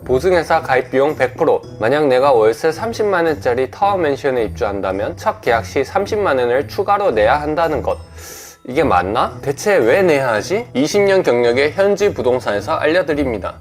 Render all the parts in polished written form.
보증회사 가입비용 100%. 만약 내가 월세 30만원짜리 타워맨션에 입주한다면 첫 계약 시 30만원을 추가로 내야 한다는 것. 이게 맞나? 대체 왜 내야 하지? 20년 경력의 현지 부동산에서 알려드립니다.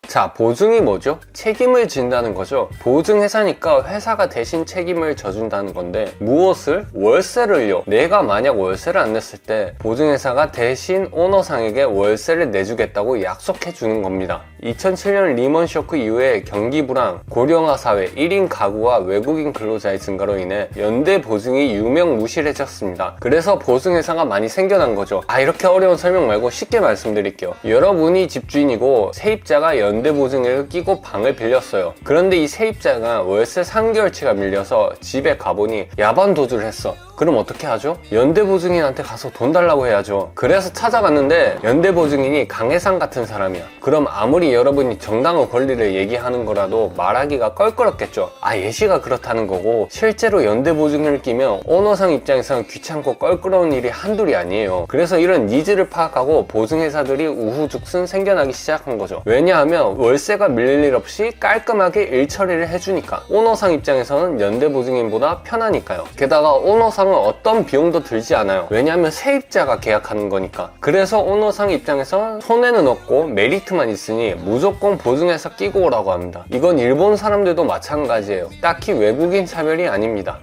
자, 보증이 뭐죠? 책임을 진다는 거죠. 보증회사니까 회사가 대신 책임을 져준다는 건데 무엇을? 월세를요. 내가 만약 월세를 안 냈을 때 보증회사가 대신 오너상에게 월세를 내주겠다고 약속해 주는 겁니다. 2007년 리먼 쇼크 이후에 경기 불황, 고령화 사회, 1인 가구와 외국인 근로자의 증가로 인해 연대 보증이 유명무실해졌습니다. 그래서 보증회사가 많이 생겨난 거죠. 이렇게 어려운 설명 말고 쉽게 말씀드릴게요. 여러분이 집주인이고 세입자가 연대 보증을 끼고 방을 빌렸어요. 그런데 이 세입자가 월세 3개월치가 밀려서 집에 가보니 야반 도주를 했어. 그럼 어떻게 하죠? 연대보증인한테 가서 돈 달라고 해야죠. 그래서 찾아갔는데 연대보증인이 강혜상 같은 사람이야. 그럼 아무리 여러분이 정당한 권리를 얘기하는 거라도 말하기가 껄끄럽겠죠. 예시가 그렇다는 거고, 실제로 연대보증인을 끼면 오너상 입장에서는 귀찮고 껄끄러운 일이 한둘이 아니에요. 그래서 이런 니즈를 파악하고 보증회사들이 우후죽순 생겨나기 시작한 거죠. 왜냐하면 월세가 밀릴 일 없이 깔끔하게 일 처리를 해주니까. 오너상 입장에서는 연대보증인보다 편하니까요. 게다가 오너상 어떤 비용도 들지 않아요. 왜냐하면 세입자가 계약하는 거니까. 그래서 오너상 입장에서 손해는 없고 메리트만 있으니 무조건 보증회사 끼고 오라고 합니다. 이건 일본 사람들도 마찬가지예요. 딱히 외국인 차별이 아닙니다.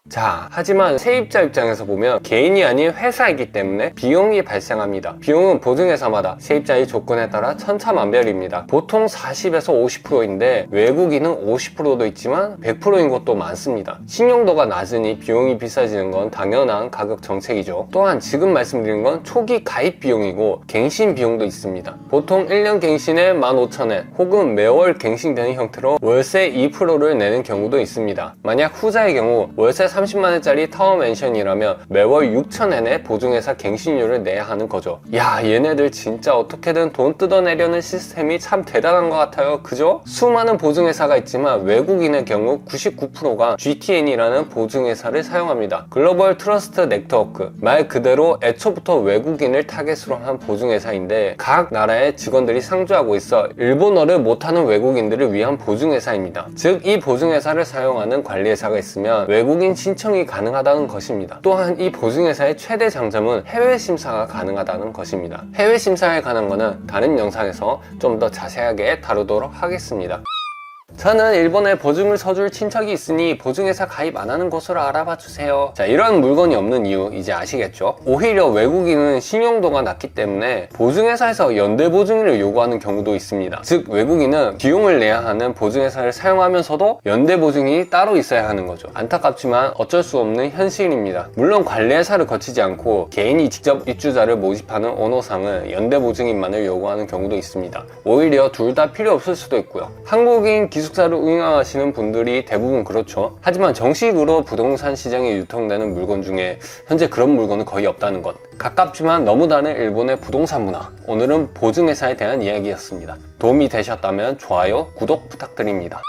자, 하지만 세입자 입장에서 보면 개인이 아닌 회사이기 때문에 비용이 발생합니다. 비용은 보증회사마다 세입자의 조건에 따라 천차만별입니다. 보통 40에서 50%인데 외국인은 50%도 있지만 100%인 곳도 많습니다. 신용도가 낮으니 비용이 비싸지는 건 당연한 가격 정책이죠. 또한 지금 말씀드린 건 초기 가입 비용이고 갱신 비용도 있습니다. 보통 1년 갱신에 15,000엔 혹은 매월 갱신되는 형태로 월세 2%를 내는 경우도 있습니다. 만약 후자의 경우 월세 30만원짜리 타워맨션이라면 매월 6,000엔의 보증회사 갱신료를 내야 하는 거죠. 야, 얘네들 진짜 어떻게든 돈 뜯어내려는 시스템이 참 대단한 것 같아요. 그죠? 수많은 보증회사가 있지만 외국인의 경우 99%가 GTN이라는 보증회사를 사용합니다. 글로벌 트러스트 네트워크, 말 그대로 애초부터 외국인을 타겟으로 한 보증회사인데 각 나라의 직원들이 상주하고 있어 일본어를 못하는 외국인들을 위한 보증회사입니다. 즉, 이 보증회사를 사용하는 관리회사가 있으면 외국인 신청이 가능하다는 것입니다. 또한 이 보증회사의 최대 장점은 해외 심사가 가능하다는 것입니다. 해외 심사에 관한 거는 다른 영상에서 좀 더 자세하게 다루도록 하겠습니다. 저는 일본에 보증을 서줄 친척이 있으니 보증회사 가입 안 하는 곳으로 알아봐 주세요. 자, 이런 물건이 없는 이유 이제 아시겠죠? 오히려 외국인은 신용도가 낮기 때문에 보증회사에서 연대보증을 요구하는 경우도 있습니다. 즉, 외국인은 비용을 내야 하는 보증회사를 사용하면서도 연대보증이 따로 있어야 하는 거죠. 안타깝지만 어쩔 수 없는 현실입니다. 물론 관리회사를 거치지 않고 개인이 직접 입주자를 모집하는 오너상은 연대보증인만을 요구하는 경우도 있습니다. 오히려 둘 다 필요 없을 수도 있고요. 한국인 기숙사를 운영하시는 분들이 대부분 그렇죠. 하지만 정식으로 부동산 시장에 유통되는 물건 중에 현재 그런 물건은 거의 없다는 것. 가깝지만 너무 다른 일본의 부동산 문화. 오늘은 보증회사에 대한 이야기였습니다. 도움이 되셨다면 좋아요, 구독 부탁드립니다.